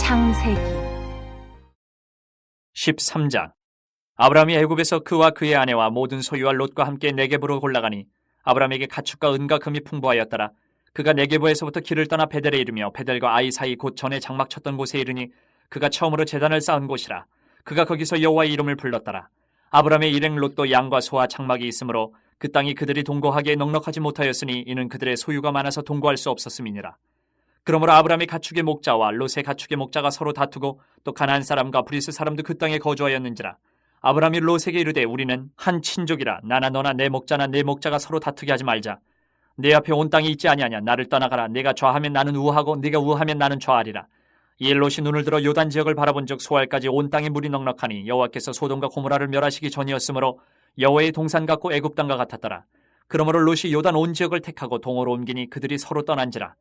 창세기 13장. 아브라함이 애굽에서 그와 그의 아내와 모든 소유와 롯과 함께 네게부로 올라가니 아브라함에게 가축과 은과 금이 풍부하였더라. 그가 네게부에서부터 길을 떠나 베델에 이르며 베델과 아이 사이 곧 전에 장막 쳤던 곳에 이르니 그가 처음으로 제단을 쌓은 곳이라. 그가 거기서 여호와의 이름을 불렀더라. 아브라함의 일행 롯도 양과 소와 장막이 있으므로 그 땅이 그들이 동거하기에 넉넉하지 못하였으니 이는 그들의 소유가 많아서 동거할 수 없었음이니라. 그러므로 아브라함의 가축의 목자와 롯의 가축의 목자가 서로 다투고 또 가나안 사람과 브리스 사람도 그 땅에 거주하였는지라. 아브라함이 롯에게 이르되 우리는 한 친족이라 나나 너나 내 목자나 내 목자가 서로 다투게 하지 말자. 내 앞에 온 땅이 있지 아니하냐. 나를 떠나가라. 내가 좌하면 나는 우하고 네가 우하면 나는 좌하리라. 이에 롯이 눈을 들어 요단 지역을 바라본즉 소알까지 온 땅에 물이 넉넉하니 여호와께서 소돔과 고모라를 멸하시기 전이었으므로 여호와의 동산 같고 애굽 땅과 같았더라. 그러므로 롯이 요단 온 지역을 택하고 동으로 옮기니 그들이 서로 떠난지라.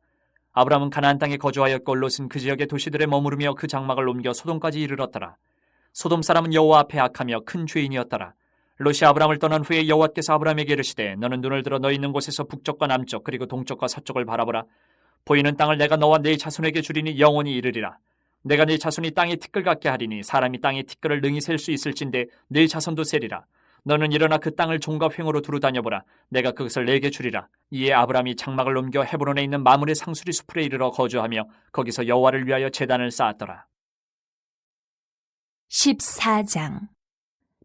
아브라함은 가나안 땅에 거주하였고 롯은 그 지역의 도시들에 머무르며 그 장막을 옮겨 소돔까지 이르렀더라. 소돔 사람은 여호와 앞에 악하며 큰 죄인이었더라. 롯이 아브라함을 떠난 후에 여호와께서 아브라함에게 이르시되 너는 눈을 들어 너 있는 곳에서 북쪽과 남쪽 그리고 동쪽과 서쪽을 바라보라. 보이는 땅을 내가 너와 네 자손에게 주리니 영원히 이르리라. 내가 네 자손이 땅의 티끌 같게 하리니 사람이 땅의 티끌을 능히 셀 수 있을진데 네 자손도 세리라. 너는 일어나 그 땅을 종과 횡으로 두루 다녀보라. 내가 그것을 내게 주리라. 이에 아브라함이 장막을 옮겨 헤브론에 있는 마므레 상수리 숲에 이르러 거주하며 거기서 여호와를 위하여 제단을 쌓았더라. 14장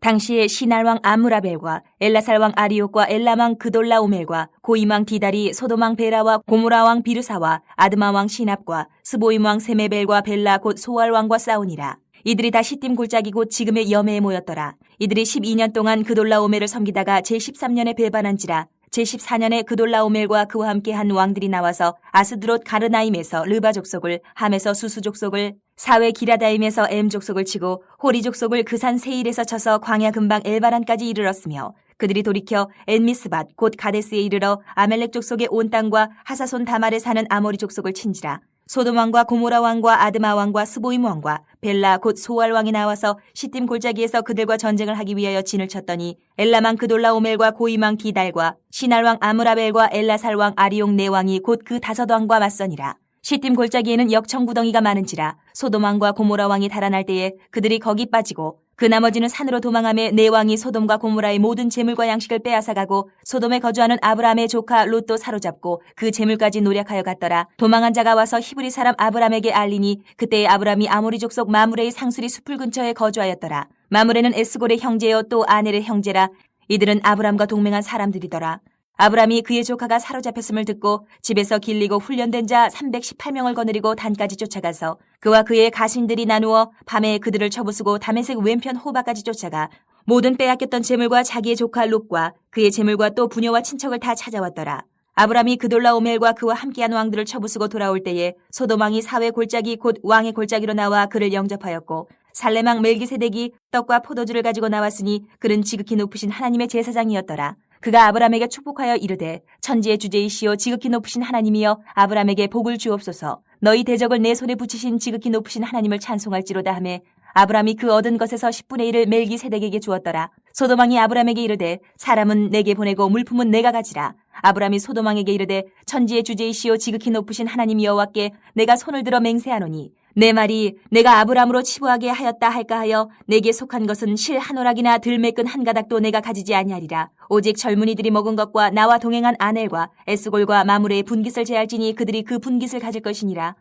당시에 시날왕 아므라벨과 엘라살왕 아리옥과 엘람왕 그돌라오멜과 고임왕 디달이 소돔왕 베라와 고모라왕 비르사와 아드마왕 시납과 스보임왕 세메벨과 벨라 곧 소알왕과 싸우니라. 이들이 다 시딤 골짜기 곧 지금의 여매에 모였더라. 이들이 12년 동안 그돌라오멜을 섬기다가 제13년에 배반한지라. 제14년에 그돌라오멜과 그와 함께 한 왕들이 나와서 아스드롯 가르나임에서 르바 족속을, 함에서 수수 족속을, 사웨 기라다임에서 엠 족속을 치고 호리 족속을 그 산 세일에서 쳐서 광야 근방 엘바란까지 이르렀으며 그들이 돌이켜 엔미스밭 곧 가데스에 이르러 아멜렉 족속의 온 땅과 하사손 다말에 사는 아모리 족속을 친지라. 소돔 왕과 고모라 왕과 아드마 왕과 스보임 왕과 벨라 곧 소알 왕이 나와서 시딤 골짜기에서 그들과 전쟁을 하기 위하여 진을 쳤더니 엘라망 그돌라오멜과 고임왕 디달과 시날 왕 아므라벨과 엘라살 왕 아리옥 네 왕이 곧 그 다섯 왕과 맞서니라. 시딤 골짜기에는 역청구덩이가 많은지라. 소돔 왕과 고모라 왕이 달아날 때에 그들이 거기 빠지고 그 나머지는 산으로 도망하며 네 왕이 소돔과 고모라의 모든 재물과 양식을 빼앗아가고 소돔에 거주하는 아브라함의 조카 롯도 사로잡고 그 재물까지 노략하여 갔더라. 도망한 자가 와서 히브리 사람 아브라함에게 알리니 그때에 아브라함이 아모리 족속 마므레의 상수리 숲을 근처에 거주하였더라. 마므레는 에스골의 형제요 또 아넬의 형제라. 이들은 아브라함과 동맹한 사람들이더라. 아브라함이 그의 조카가 사로잡혔음을 듣고 집에서 길리고 훈련된 자 318명을 거느리고 단까지 쫓아가서 그와 그의 가신들이 나누어 밤에 그들을 쳐부수고 다메섹 왼편 호바까지 쫓아가 모든 빼앗겼던 재물과 자기의 조카 롯과 그의 재물과 또 부녀와 친척을 다 찾아왔더라. 아브라함이 그돌라오멜과 그와 함께한 왕들을 쳐부수고 돌아올 때에 소돔 왕이 사회 골짜기 곧 왕의 골짜기로 나와 그를 영접하였고 살레망 멜기세덱이 떡과 포도주를 가지고 나왔으니 그는 지극히 높으신 하나님의 제사장이었더라. 그가 아브라함에게 축복하여 이르되 천지의 주제이시오 지극히 높으신 하나님이여 아브라함에게 복을 주옵소서. 너희 대적을 내 손에 붙이신 지극히 높으신 하나님을 찬송할지로다 하매 아브라함이 그 얻은 것에서 10분의 1을 멜기세덱에게 주었더라. 소돔 왕이 아브라함에게 이르되 사람은 내게 보내고 물품은 내가 가지라. 아브라함이 소돔 왕에게 이르되 천지의 주제이시오 지극히 높으신 하나님 여호와께 내가 손을 들어 맹세하노니 내 말이 내가 아브라함으로 치부하게 하였다 할까 하여 내게 속한 것은 실 한 오락이나 들매끈 한 가닥도 내가 가지지 아니하리라. 오직 젊은이들이 먹은 것과 나와 동행한 아넬과 에스골과 마므레의 분깃을 제할지니 그들이 그 분깃을 가질 것이니라.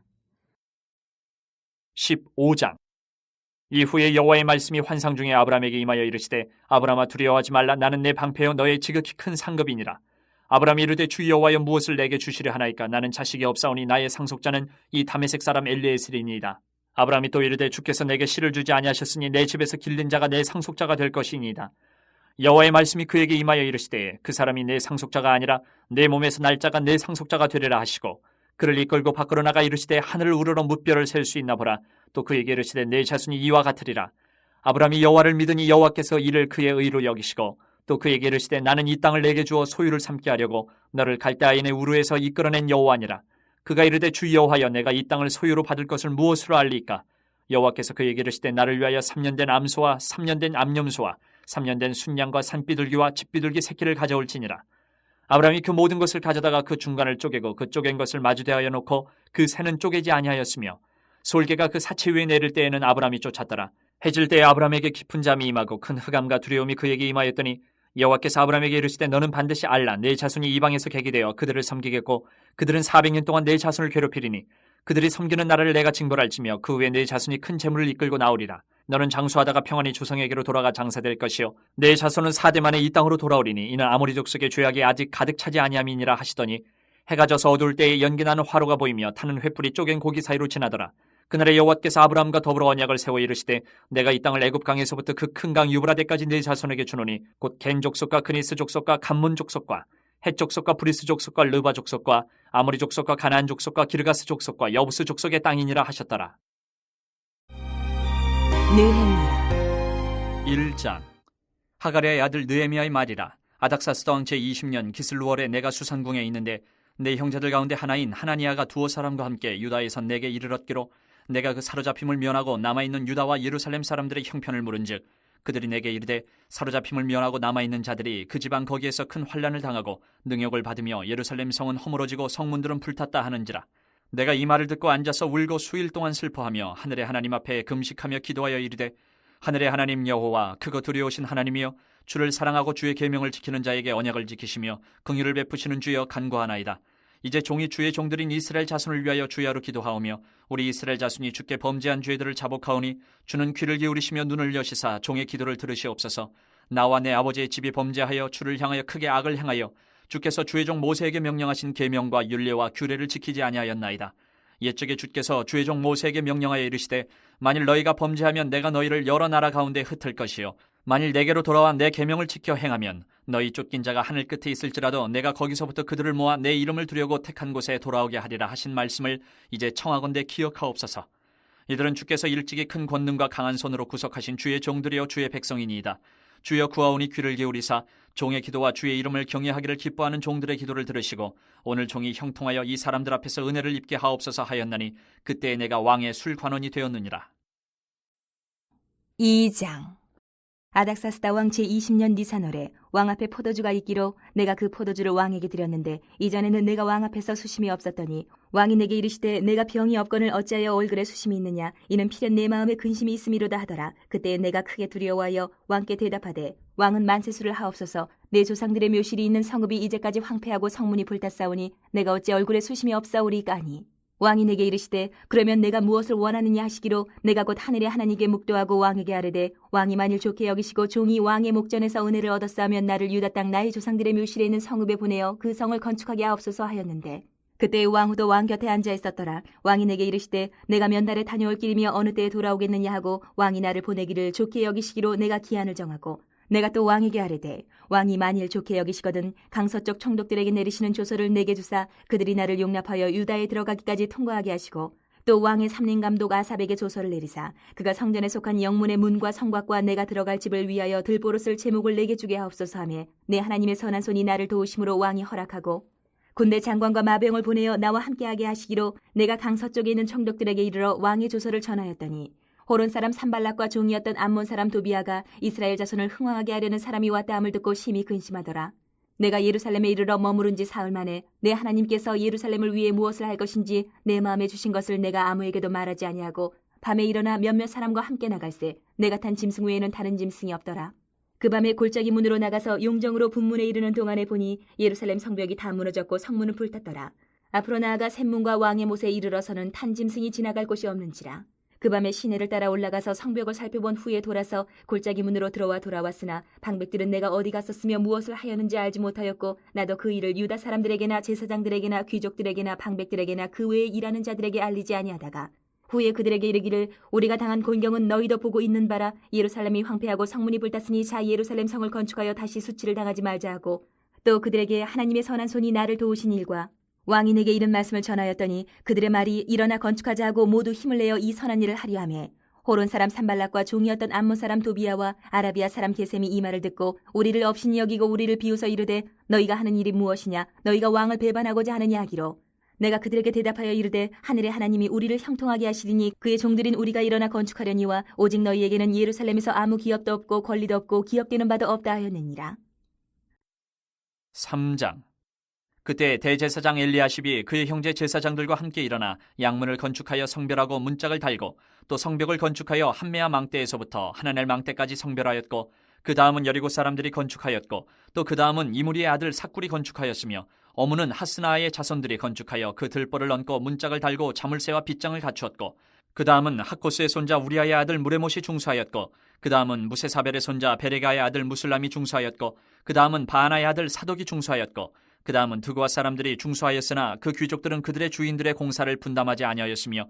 15장. 이후에 여호와의 말씀이 환상 중에 아브라함에게 임하여 이르시되 아브라함아 두려워하지 말라. 나는 내 방패요 너의 지극히 큰 상급이니라. 아브라함이 이르되 주 여호와여 무엇을 내게 주시려 하나이까. 나는 자식이 없사오니 나의 상속자는 이 다메섹 사람 엘리에셀이니이다. 아브라함이 또 이르되 주께서 내게 실을 주지 아니하셨으니 내 집에서 길른 자가 내 상속자가 될 것이니이다. 여호와의 말씀이 그에게 임하여 이르시되 그 사람이 내 상속자가 아니라 내 몸에서 날 자가 내 상속자가 되리라 하시고 그를 이끌고 밖으로 나가 이르시되 하늘을 우러러 뭇별을 셀 수 있나 보라. 또 그에게 이르시되 내 자손이 이와 같으리라. 아브라함이 여호와를 믿으니 여호와께서 이를 그의 의로 여기시고 또 그에게 이르시되 나는 이 땅을 내게 주어 소유를 삼게 하려고 너를 갈대아인의 우르에서 이끌어낸 여호와니라. 그가 이르되 주 여호와여 내가 이 땅을 소유로 받을 것을 무엇으로 알리까. 여호와께서 그에게 이르시되 나를 위하여 3년 된 암소와 3년 된 암염소와 3년 된 순양과 산비둘기와 집비둘기 새끼를 가져올지니라. 아브라함이 그 모든 것을 가져다가 그 중간을 쪼개고 그 쪼갠 것을 마주 대하여 놓고 그 새는 쪼개지 아니하였으며 솔개가 그 사치 위에 내릴 때에는 아브람이 쫓았더라. 해질 때에 아브람에게 깊은 잠이 임하고 큰 흑암과 두려움이 그에게 임하였더니 여호와께서 아브람에게 이르시되 너는 반드시 알라 내 자손이 이방에서 객이 되어 그들을 섬기겠고 그들은 400년 동안 내 자손을 괴롭히리니 그들이 섬기는 나라를 내가 징벌할지며 그 후에 내 자손이 큰 재물을 이끌고 나오리라. 너는 장수하다가 평안히 조상에게로 돌아가 장사될 것이요 내 자손은 4대 만에 이 땅으로 돌아오리니 이는 아모리 족속의 죄악이 아직 가득 차지 아니함이니라 하시더니 해가 져서 어두울 때에 연기나는 화로가 보이며 타는 횃불이 쪼갠 고기 사이로 지나더라. 그날에 여호와께서 아브라함과 더불어 언약을 세워 이르시되 내가 이 땅을 애굽 강에서부터 그 큰 강 유브라데까지 네 자손에게 주노니 곧 겐 족속과 그니스 족속과 감문 족속과 헷 족속과 브리스 족속과 르바 족속과 아모리 족속과 가나안 족속과 기르가스 족속과 여부스 족속의 땅이니라 하셨더라. 느헤미야 1장 하가랴의 아들 느헤미야의 말이라. 아닥사스다 왕 제20년 기슬루월에 내가 수산궁에 있는데 내 형제들 가운데 하나인 하나니아가 두어 사람과 함께 유다에서 내게 이르렀기로 내가 그 사로잡힘을 면하고 남아있는 유다와 예루살렘 사람들의 형편을 물은즉 그들이 내게 이르되 사로잡힘을 면하고 남아있는 자들이 그 지방 거기에서 큰 환난을 당하고 능욕을 받으며 예루살렘 성은 허물어지고 성문들은 불탔다 하는지라. 내가 이 말을 듣고 앉아서 울고 수일 동안 슬퍼하며 하늘의 하나님 앞에 금식하며 기도하여 이르되 하늘의 하나님 여호와 크고 두려우신 하나님이여 주를 사랑하고 주의 계명을 지키는 자에게 언약을 지키시며 긍휼을 베푸시는 주여 간구하나이다. 이제 종이 주의 종들인 이스라엘 자손을 위하여 주야로 기도하오며 우리 이스라엘 자손이 주께 범죄한 죄들을 자복하오니 주는 귀를 기울이시며 눈을 여시사 종의 기도를 들으시옵소서. 나와 내 아버지의 집이 범죄하여 주를 향하여 크게 악을 행하여 주께서 주의 종 모세에게 명령하신 계명과 율례와 규례를 지키지 아니하였나이다. 옛적에 주께서 주의 종 모세에게 명령하여 이르시되 만일 너희가 범죄하면 내가 너희를 여러 나라 가운데 흩을 것이요 만일 내게로 돌아와 내 계명을 지켜 행하면 너희 쫓긴 자가 하늘 끝에 있을지라도 내가 거기서부터 그들을 모아 내 이름을 두려고 택한 곳에 돌아오게 하리라 하신 말씀을 이제 청하건대 기억하옵소서. 이들은 주께서 일찍이 큰 권능과 강한 손으로 구속하신 주의 종들이여 주의 백성이니이다. 주여 구하오니 귀를 기울이사 종의 기도와 주의 이름을 경외하기를 기뻐하는 종들의 기도를 들으시고 오늘 종이 형통하여 이 사람들 앞에서 은혜를 입게 하옵소서 하였나니 그때에 내가 왕의 술관원이 되었느니라. 2장 아닥사스다 왕 제20년 니산월에 왕 앞에 포도주가 있기로 내가 그 포도주를 왕에게 드렸는데 이전에는 내가 왕 앞에서 수심이 없었더니 왕이 내게 이르시되 내가 병이 없거늘 어찌하여 얼굴에 수심이 있느냐 이는 필연 내 마음에 근심이 있음이로다 하더라. 그때에 내가 크게 두려워하여 왕께 대답하되 왕은 만세수를 하옵소서. 내 조상들의 묘실이 있는 성읍이 이제까지 황폐하고 성문이 불탔사오니 내가 어찌 얼굴에 수심이 없사오리까 하니 왕이 내게 이르시되 그러면 내가 무엇을 원하느냐 하시기로 내가 곧 하늘의 하나님께 묵도하고 왕에게 아뢰되 왕이 만일 좋게 여기시고 종이 왕의 목전에서 은혜를 얻었사하면 나를 유다 땅 나의 조상들의 묘실에 있는 성읍에 보내어 그 성을 건축하게 하옵소서 하였는데 그때 왕후도 왕 곁에 앉아 있었더라. 왕이 내게 이르시되 내가 몇 날에 다녀올 길이며 어느 때에 돌아오겠느냐 하고 왕이 나를 보내기를 좋게 여기시기로 내가 기한을 정하고 내가 또 왕에게 아뢰되 왕이 만일 좋게 여기시거든 강서쪽 총독들에게 내리시는 조서를 내게 주사 그들이 나를 용납하여 유다에 들어가기까지 통과하게 하시고 또 왕의 삼림감독 아삽에게 조서를 내리사 그가 성전에 속한 영문의 문과 성곽과 내가 들어갈 집을 위하여 들보로 쓸 제목을 내게 주게 하옵소서 하며 내 하나님의 선한 손이 나를 도우심으로 왕이 허락하고 군대 장관과 마병을 보내어 나와 함께하게 하시기로 내가 강서쪽에 있는 총독들에게 이르러 왕의 조서를 전하였더니 호론 사람 산발락과 종이었던 암몬 사람 도비아가 이스라엘 자손을 흥왕하게 하려는 사람이 왔다 함을 듣고 심히 근심하더라. 내가 예루살렘에 이르러 머무른 지 사흘 만에 내 하나님께서 예루살렘을 위해 무엇을 할 것인지 내 마음에 주신 것을 내가 아무에게도 말하지 아니하고 밤에 일어나 몇몇 사람과 함께 나갈새 내가 탄 짐승 외에는 다른 짐승이 없더라. 그 밤에 골짜기 문으로 나가서 용정으로 분문에 이르는 동안에 보니 예루살렘 성벽이 다 무너졌고 성문은 불탔더라. 앞으로 나아가 샘문과 왕의 못에 이르러서는 탄 짐승이 지나갈 곳이 없는지라. 그 밤에 시내를 따라 올라가서 성벽을 살펴본 후에 돌아서 골짜기 문으로 들어와 돌아왔으나 방백들은 내가 어디 갔었으며 무엇을 하였는지 알지 못하였고 나도 그 일을 유다 사람들에게나 제사장들에게나 귀족들에게나 방백들에게나 그 외에 일하는 자들에게 알리지 아니하다가 후에 그들에게 이르기를 우리가 당한 곤경은 너희도 보고 있는 바라 예루살렘이 황폐하고 성문이 불탔으니 자 예루살렘 성을 건축하여 다시 수치를 당하지 말자 하고 또 그들에게 하나님의 선한 손이 나를 도우신 일과 왕이 내게 이런 말씀을 전하였더니 그들의 말이 일어나 건축하자 하고 모두 힘을 내어 이 선한 일을 하려 하매 호론 사람 산발락과 종이었던 암몬 사람 도비아와 아라비아 사람 게셈이 이 말을 듣고 우리를 업신이 여기고 우리를 비웃어 이르되 너희가 하는 일이 무엇이냐 너희가 왕을 배반하고자 하느냐 하기로 내가 그들에게 대답하여 이르되 하늘의 하나님이 우리를 형통하게 하시리니 그의 종들인 우리가 일어나 건축하려니와 오직 너희에게는 예루살렘에서 아무 기업도 없고 권리도 없고 기업되는 바도 없다 하였느니라. 3장 그때 대제사장 엘리야십이 그의 형제 제사장들과 함께 일어나 양문을 건축하여 성별하고 문짝을 달고 또 성벽을 건축하여 함메아 망대에서부터 하나넬 망대까지 성별하였고 그 다음은 여리고 사람들이 건축하였고 또 그 다음은 이무리의 아들 삭굴이 건축하였으며 어문은 하스나의 자손들이 건축하여 그 들보를 얹고 문짝을 달고 자물쇠와 빗장을 갖추었고 그 다음은 학코스의 손자 우리아의 아들 무레못이 중수하였고 그 다음은 무세사벨의 손자 베레가의 아들 무슬람이 중수하였고 그 다음은 바하나의 아들 사독이 중수하였고 그 다음은 드고아 사람들이 중수하였으나 그 귀족들은 그들의 주인들의 공사를 분담하지 아니하였으며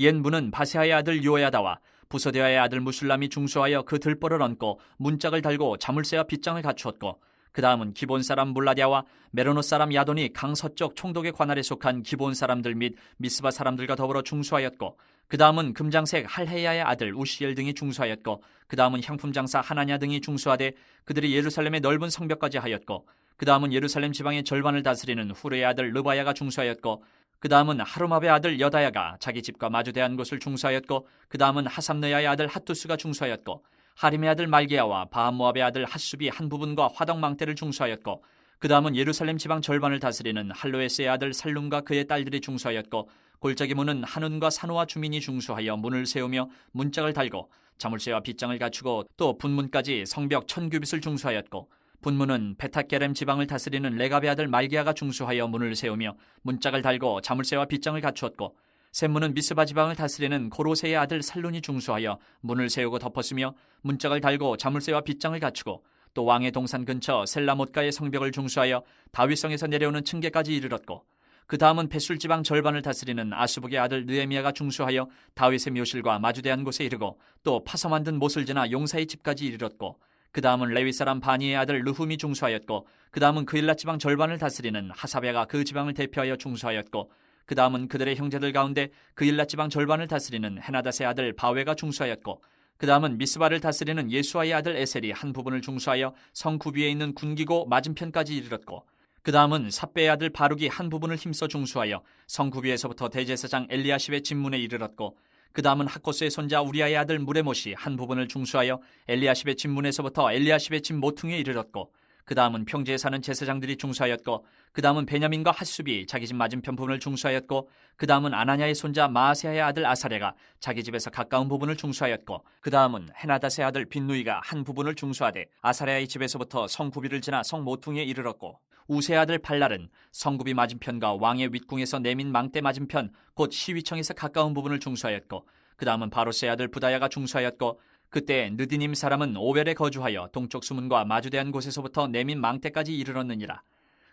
옛 문은 바세하의 아들 요야다와 부소데아의 아들 무슬람이 중수하여 그 들보를 얹고 문짝을 달고 자물쇠와 빗장을 갖추었고 그 다음은 기본 사람 물라디아와 메로노 사람 야돈이 강 서쪽 총독의 관할에 속한 기본 사람들 및 미스바 사람들과 더불어 중수하였고 그 다음은 금장색 할헤야의 아들 우시엘 등이 중수하였고 그 다음은 향품 장사 하나냐 등이 중수하되 그들이 예루살렘의 넓은 성벽까지 하였고 그 다음은 예루살렘 지방의 절반을 다스리는 후르의 아들 르바야가 중수하였고 그 다음은 하루마베의 아들 여다야가 자기 집과 마주대한 곳을 중수하였고 그 다음은 하삼느야의 아들 핫투스가 중수하였고 하림의 아들 말기야와 바한모압의 아들 핫숲이 한 부분과 화덕망대를 중수하였고 그 다음은 예루살렘 지방 절반을 다스리는 할로에스의 아들 살룸과 그의 딸들이 중수하였고 골짜기 문은 한운과 산호와 주민이 중수하여 문을 세우며 문짝을 달고 자물쇠와 빗장을 갖추고 또 분문까지 성벽 1000규빗을 중수하였고 분문은 베타게렘 지방을 다스리는 레갑의 아들 말기야가 중수하여 문을 세우며 문짝을 달고 자물쇠와 빗장을 갖추었고 샘문은 미스바 지방을 다스리는 고로세의 아들 살룬이 중수하여 문을 세우고 덮었으며 문짝을 달고 자물쇠와 빗장을 갖추고 또 왕의 동산 근처 셀라못가의 성벽을 중수하여 다윗성에서 내려오는 층계까지 이르렀고 그 다음은 베술 지방 절반을 다스리는 아스북의 아들 느헤미야가 중수하여 다윗의 묘실과 마주대한 곳에 이르고 또 파서 만든 못을 지나 용사의 집까지 이르렀고 그 다음은 레위 사람 바니의 아들 르훔이 중수하였고 그 다음은 그일라 지방 절반을 다스리는 하사베가 그 지방을 대표하여 중수하였고 그 다음은 그들의 형제들 가운데 그일라 지방 절반을 다스리는 헤나닷의 아들 바웨가 중수하였고 그 다음은 미스바를 다스리는 예수아의 아들 에셀이 한 부분을 중수하여 성 구비에 있는 군기고 맞은편까지 이르렀고 그 다음은 삽베의 아들 바룩이 한 부분을 힘써 중수하여 성 구비에서부터 대제사장 엘리야십의 집문에 이르렀고 그 다음은 학코스의 손자 우리아의 아들 무레못이 한 부분을 중수하여 엘리야십의 집문에서부터 엘리야십의 집 모퉁이에 이르렀고 그 다음은 평지에 사는 제사장들이 중수하였고 그 다음은 베냐민과 핫숲이 자기 집 맞은편 부분을 중수하였고 그 다음은 아나냐의 손자 마아세아의 아들 아사레가 자기 집에서 가까운 부분을 중수하였고 그 다음은 헤나닷의 아들 빈누이가 한 부분을 중수하되 아사레의 집에서부터 성구비를 지나 성 모퉁이에 이르렀고 우세의 아들 발랄은 성구비 맞은편과 왕의 윗궁에서 내민 망대 맞은편 곧 시위청에서 가까운 부분을 중수하였고 그 다음은 바로스의 아들 부다야가 중수하였고 그때 느디님 사람은 오벨에 거주하여 동쪽 수문과 마주대한 곳에서부터 내민 망대까지 이르렀느니라.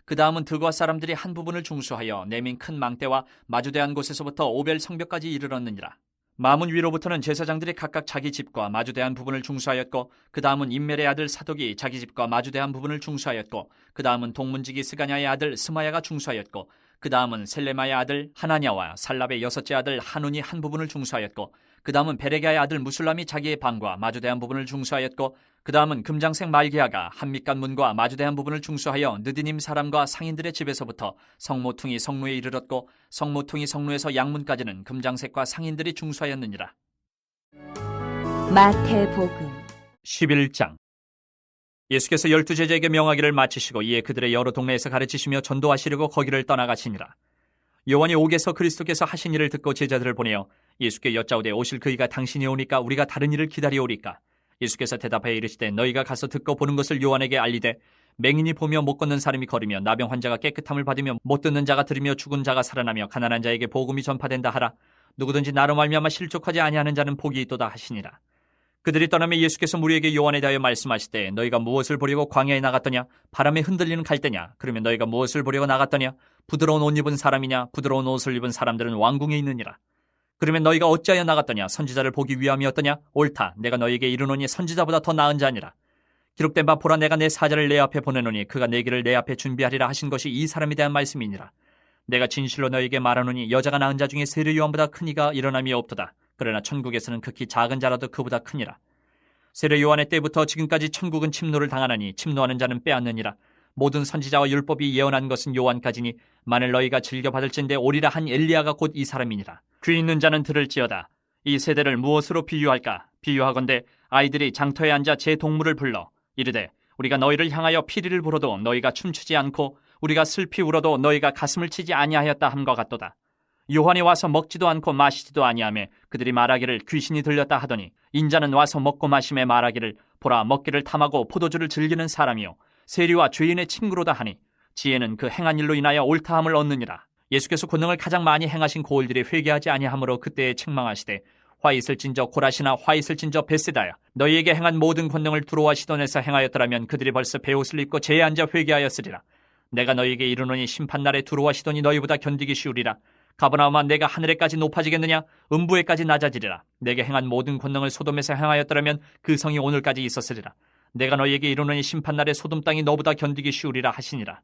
그 다음은 드고아 사람들이 한 부분을 중수하여 내민 큰 망대와 마주대한 곳에서부터 오벨 성벽까지 이르렀느니라. 마문 위로부터는 제사장들이 각각 자기 집과 마주대한 부분을 중수하였고 그 다음은 임멜의 아들 사독이 자기 집과 마주대한 부분을 중수하였고 그 다음은 동문지기 스가냐의 아들 스마야가 중수하였고 그 다음은 셀레마의 아들 하나냐와 살랍의 여섯째 아들 한운이 한 부분을 중수하였고 그 다음은 베레가의 아들 무술람이 자기의 방과 마주대한 부분을 중수하였고 그 다음은 금장색 말기야가 한밑간 문과 마주대한 부분을 중수하여 느디님 사람과 상인들의 집에서부터 성모퉁이 성루에 이르렀고 성모퉁이 성루에서 양문까지는 금장색과 상인들이 중수하였느니라. 마태복음 11장. 예수께서 12제자에게 명하기를 마치시고 이에 그들의 여러 동네에서 가르치시며 전도하시려고 거기를 떠나가시니라. 요한이 옥에서 그리스도께서 하신 일을 듣고 제자들을 보내어 예수께 여짜오되 오실 그이가 당신이 오니까 우리가 다른 일을 기다리오리까? 예수께서 대답하여 이르시되 너희가 가서 듣고 보는 것을 요한에게 알리되 맹인이 보며 못 걷는 사람이 걸으며 나병 환자가 깨끗함을 받으며 못 듣는 자가 들으며 죽은 자가 살아나며 가난한 자에게 복음이 전파된다 하라. 누구든지 나로 말미암아 실족하지 아니하는 자는 복이 있도다 하시니라. 그들이 떠나며 예수께서 무리에게 요한에 대하여 말씀하시되 너희가 무엇을 보려고 광야에 나갔더냐? 바람에 흔들리는 갈대냐? 그러면 너희가 무엇을 보려고 나갔더냐? 부드러운 옷 입은 사람이냐? 부드러운 옷을 입은 사람들은 왕궁에 있느니라. 그러면 너희가 어찌하여 나갔더냐? 선지자를 보기 위함이었더냐? 옳다. 내가 너희에게 이르노니 선지자보다 더 나은 자니라. 기록된 바 보라 내가 내 사자를 내 앞에 보내노니 그가 내 길을 내 앞에 준비하리라 하신 것이 이 사람에 대한 말씀이니라. 내가 진실로 너희에게 말하노니 여자가 낳은 자 중에 세례 요한보다 큰 이가 일어남이 없도다. 그러나 천국에서는 극히 작은 자라도 그보다 크니라. 세례 요한의 때부터 지금까지 천국은 침노를 당하나니 침노하는 자는 빼앗느니라. 모든 선지자와 율법이 예언한 것은 요한까지니 만일 너희가 즐겨받을진대 오리라 한 엘리야가 곧 이 사람이니라. 귀 있는 자는 들을지어다. 이 세대를 무엇으로 비유할까? 비유하건대 아이들이 장터에 앉아 제 동물을 불러 이르되 우리가 너희를 향하여 피리를 불어도 너희가 춤추지 않고 우리가 슬피 울어도 너희가 가슴을 치지 아니하였다 함과 같도다. 요한이 와서 먹지도 않고 마시지도 아니하며 그들이 말하기를 귀신이 들렸다 하더니 인자는 와서 먹고 마심에 말하기를 보라 먹기를 탐하고 포도주를 즐기는 사람이요 세리와 죄인의 친구로다 하니 지혜는 그 행한 일로 인하여 옳다함을 얻느니라. 예수께서 권능을 가장 많이 행하신 고을들이 회개하지 아니하므로 그때에 책망하시되 화 있을진저 고라시나 화 있을진저 베세다야 너희에게 행한 모든 권능을 두로와 시돈에서 행하였더라면 그들이 벌써 베옷을 입고 제에 앉아 회개하였으리라. 내가 너희에게 이르노니 심판날에 두로와 시돈이 너희보다 견디기 쉬우리라. 가버나움아 내가 하늘에까지 높아지겠느냐 음부에까지 낮아지리라. 내게 행한 모든 권능을 소돔에서 행하였더라면 그 성이 오늘까지 있었으리라. 내가 너희에게 이르노니 심판날에 소돔 땅이 너보다 견디기 쉬우리라 하시니라.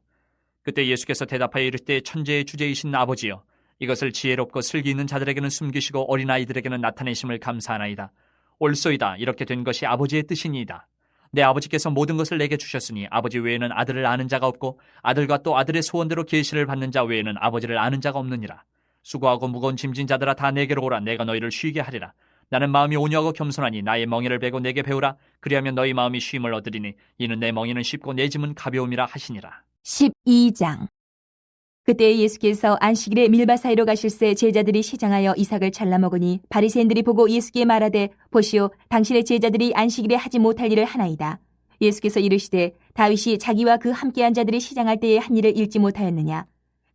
그때 예수께서 대답하여 이르시되 천재의 주제이신 아버지여 이것을 지혜롭고 슬기 있는 자들에게는 숨기시고 어린아이들에게는 나타내심을 감사하나이다. 옳소이다. 이렇게 된 것이 아버지의 뜻이니이다. 내 아버지께서 모든 것을 내게 주셨으니 아버지 외에는 아들을 아는 자가 없고 아들과 또 아들의 소원대로 계시를 받는 자 외에는 아버지를 아는 자가 없느니라. 수고하고 무거운 짐진 자들아 다 내게로 오라. 내가 너희를 쉬게 하리라. 나는 마음이 온유하고 겸손하니 나의 멍에를 베고 내게 배우라. 그리하면 너희 마음이 쉼을 얻으리니 이는 내 멍에는 쉽고 내 짐은 가벼움이라 하시니라. 12장. 그때 예수께서 안식일에 밀바 사이로 가실새 제자들이 시장하여 이삭을 잘라 먹으니 바리새인들이 보고 예수께 말하되 보시오 당신의 제자들이 안식일에 하지 못할 일을 하나이다. 예수께서 이르시되 다윗이 자기와 그 함께한 자들이 시장할 때에 한 일을 읽지 못하였느냐.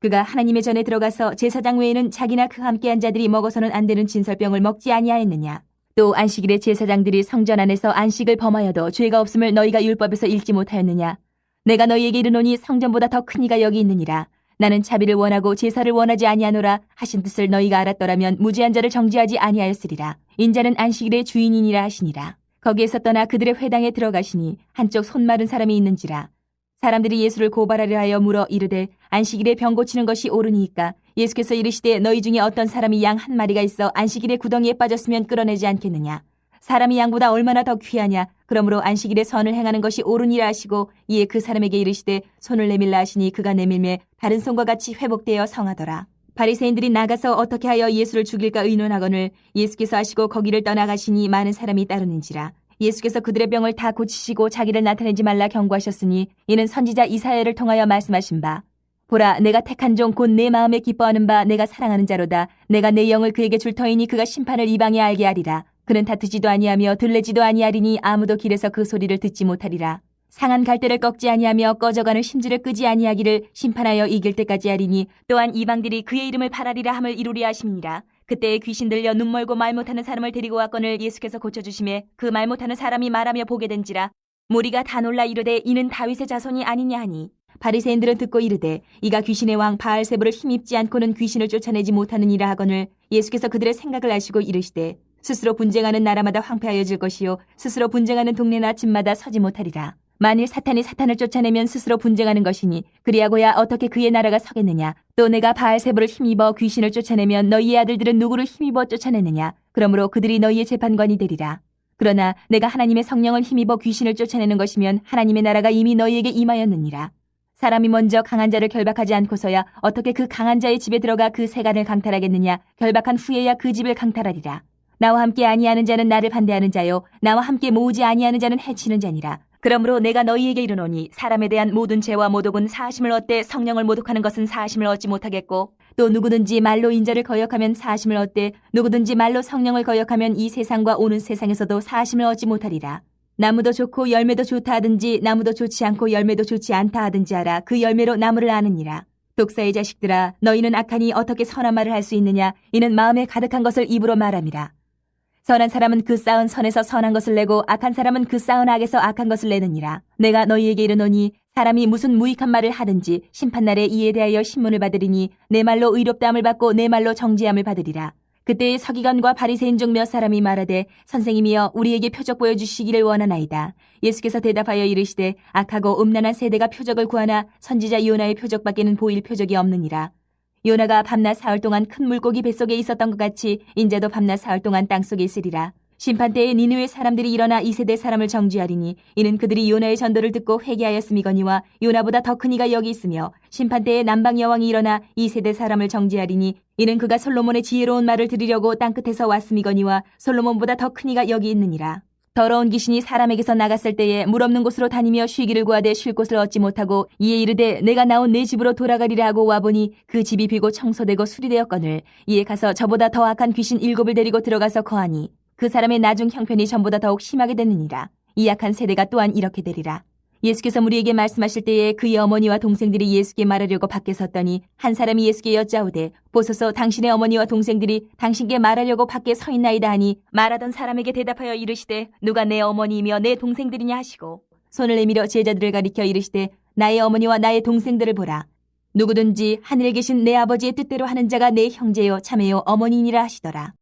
그가 하나님의 전에 들어가서 제사장 외에는 자기나 그 함께한 자들이 먹어서는 안 되는 진설병을 먹지 아니하였느냐. 또 안식일에 제사장들이 성전 안에서 안식을 범하여도 죄가 없음을 너희가 율법에서 읽지 못하였느냐. 내가 너희에게 이르노니 성전보다 더 큰 이가 여기 있느니라. 나는 자비를 원하고 제사를 원하지 아니하노라 하신 뜻을 너희가 알았더라면 무죄한 자를 정죄하지 아니하였으리라. 인자는 안식일의 주인이니라 하시니라. 거기에서 떠나 그들의 회당에 들어가시니 한쪽 손 마른 사람이 있는지라. 사람들이 예수를 고발하려 하여 물어 이르되 안식일에 병 고치는 것이 옳으니이까. 예수께서 이르시되 너희 중에 어떤 사람이 양 한 마리가 있어 안식일에 구덩이에 빠졌으면 끌어내지 않겠느냐. 사람이 양보다 얼마나 더 귀하냐. 그러므로 안식일에 선을 행하는 것이 옳으니라 하시고 이에 그 사람에게 이르시되 손을 내밀라 하시니 그가 내밀매 다른 손과 같이 회복되어 성하더라. 바리새인들이 나가서 어떻게 하여 예수를 죽일까 의논하거늘 예수께서 하시고 거기를 떠나가시니 많은 사람이 따르는지라. 예수께서 그들의 병을 다 고치시고 자기를 나타내지 말라 경고하셨으니 이는 선지자 이사야를 통하여 말씀하신 바 보라 내가 택한 종 곧 내 마음에 기뻐하는 바 내가 사랑하는 자로다. 내가 내 영을 그에게 줄 터이니 그가 심판을 이방에 알게 하리라. 그는 다투지도 아니하며 들레지도 아니하리니 아무도 길에서 그 소리를 듣지 못하리라. 상한 갈대를 꺾지 아니하며 꺼져가는 심지를 끄지 아니하기를 심판하여 이길 때까지 하리니 또한 이방들이 그의 이름을 바라리라 함을 이루리 하심이니라. 그때에 귀신 들려 눈 멀고 말 못하는 사람을 데리고 왔거늘 예수께서 고쳐주심에 그 말 못하는 사람이 말하며 보게 된지라. 무리가 다 놀라 이르되 이는 다윗의 자손이 아니냐 하니 바리새인들은 듣고 이르되 이가 귀신의 왕 바알세불을 힘입지 않고는 귀신을 쫓아내지 못하느니라 하거늘 예수께서 그들의 생각을 아시고 이르시되 스스로 분쟁하는 나라마다 황폐하여질 것이요 스스로 분쟁하는 동네나 집마다 서지 못하리라. 만일 사탄이 사탄을 쫓아내면 스스로 분쟁하는 것이니 그리하고야 어떻게 그의 나라가 서겠느냐. 또 내가 바알세불을 힘입어 귀신을 쫓아내면 너희의 아들들은 누구를 힘입어 쫓아내느냐. 그러므로 그들이 너희의 재판관이 되리라. 그러나 내가 하나님의 성령을 힘입어 귀신을 쫓아내는 것이면 하나님의 나라가 이미 너희에게 임하였느니라. 사람이 먼저 강한 자를 결박하지 않고서야 어떻게 그 강한 자의 집에 들어가 그 세간을 강탈하겠느냐. 결박한 후에야 그 집을 강탈하리라. 나와 함께 아니하는 자는 나를 반대하는 자요 나와 함께 모으지 아니하는 자는 해치는 자니라. 그러므로 내가 너희에게 이르노니 사람에 대한 모든 죄와 모독은 사하심을 얻되 성령을 모독하는 것은 사하심을 얻지 못하겠고 또 누구든지 말로 인자를 거역하면 사하심을 얻되 누구든지 말로 성령을 거역하면 이 세상과 오는 세상에서도 사하심을 얻지 못하리라. 나무도 좋고 열매도 좋다 하든지 나무도 좋지 않고 열매도 좋지 않다 하든지 알아. 그 열매로 나무를 아느니라. 독사의 자식들아 너희는 악하니 어떻게 선한 말을 할 수 있느냐. 이는 마음에 가득한 것을 입으로 말함이라. 선한 사람은 그 쌓은 선에서 선한 것을 내고 악한 사람은 그 쌓은 악에서 악한 것을 내느니라. 내가 너희에게 이르노니 사람이 무슨 무익한 말을 하든지 심판날에 이에 대하여 신문을 받으리니 내 말로 의롭다함을 받고 내 말로 정죄함을 받으리라. 그때에 서기관과 바리새인 중 몇 사람이 말하되 선생님이여 우리에게 표적 보여주시기를 원하나이다. 예수께서 대답하여 이르시되 악하고 음란한 세대가 표적을 구하나 선지자 요나의 표적밖에는 보일 표적이 없느니라. 요나가 밤낮 사흘 동안 큰 물고기 뱃속에 있었던 것 같이 인자도 밤낮 사흘 동안 땅속에 있으리라. 심판때에 니느웨 사람들이 일어나 이 세대 사람을 정죄하리니 이는 그들이 요나의 전도를 듣고 회개하였음이거니와 요나보다 더 큰 이가 여기 있으며 심판때에 남방 여왕이 일어나 이 세대 사람을 정죄하리니 이는 그가 솔로몬의 지혜로운 말을 들으려고 땅끝에서 왔음이거니와 솔로몬보다 더 큰 이가 여기 있느니라. 더러운 귀신이 사람에게서 나갔을 때에 물 없는 곳으로 다니며 쉬기를 구하되 쉴 곳을 얻지 못하고 이에 이르되 내가 나온 내 집으로 돌아가리라 하고 와보니 그 집이 비고 청소되고 수리되었거늘 이에 가서 저보다 더 악한 귀신 7을 데리고 들어가서 거하니 그 사람의 나중 형편이 전보다 더욱 심하게 되느니라. 이 악한 세대가 또한 이렇게 되리라. 예수께서 우리에게 말씀하실 때에 그의 어머니와 동생들이 예수께 말하려고 밖에 섰더니 한 사람이 예수께 여짜오되 보소서 당신의 어머니와 동생들이 당신께 말하려고 밖에 서 있나이다 하니 말하던 사람에게 대답하여 이르시되 누가 내 어머니이며 내 동생들이냐 하시고 손을 내밀어 제자들을 가리켜 이르시되 나의 어머니와 나의 동생들을 보라. 누구든지 하늘에 계신 내 아버지의 뜻대로 하는 자가 내 형제요 자매요 어머니니라 하시더라.